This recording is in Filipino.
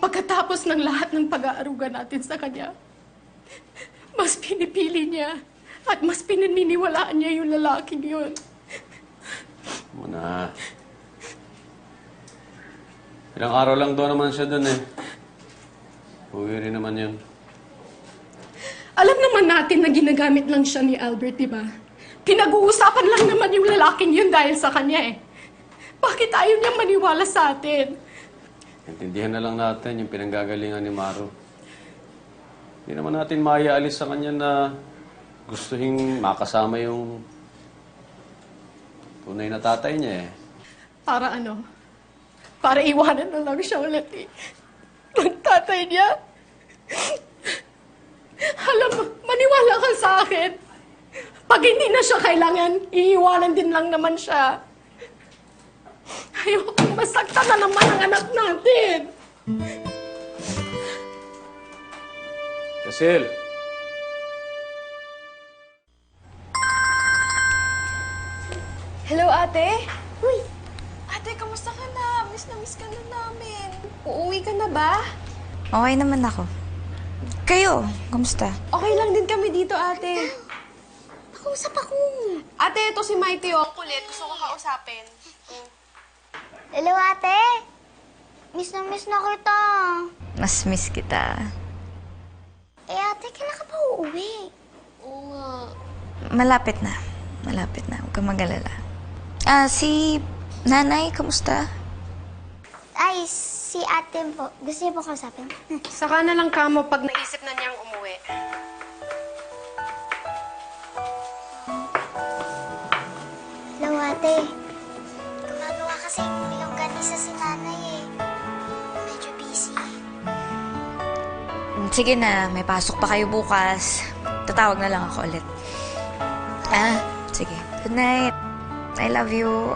Pagkatapos ng lahat ng pag-aaruga natin sa kanya, mas pinipili niya at mas pinaniniwalaan niya yung lalaking yun. Muna. Ilang araw lang daw naman siya dun eh. Uwi rin naman yun. Alam naman natin na ginagamit lang siya ni Albert, di ba? Pinag-uusapan lang naman yung lalaking yun dahil sa kanya eh. Bakit ayaw niyang maniwala sa atin? Intindihan na lang natin yung pinanggagalingan ni Maru. Hindi naman natin maiaalis sa kanya na gustuhin makasama yung tunay na tatay niya eh. Para ano? Para iwanan na lang siya ulit eh. Ang tatay niya. Alam mo, maniwala ka sa akin. Pag hindi na siya kailangan, iiwanan din lang naman siya. Ayokong masaktan na naman ang anak natin. Cecil! Hello, ate? Uy! Ate, kamusta ka na? Miss ka na namin. Uuwi ka na ba? Okay naman ako. Kayo, kamusta? Okay lang din kami dito, ate. Nakausap ako. Ate, ito si Mighty, oh. Kulit. Gusto ko kausapin. Hello, ate. Miss na kita. Mas miss kita. Eh, ate, kailan ka pa uuwi? Oo nga. Malapit na. Malapit na. Huwag kang mag-alala. Si nanay, kamusta? Ay, si ate po. Gusto niyo po kausapin? Saka na lang kamo pag naisip na niyang umuwi. Hello, ate. Gumagawa kasi yung longganisa si nanay eh. Medyo busy. Sige na, may pasok pa kayo bukas. Tatawag na lang ako ulit. Sige. Good night. I love you.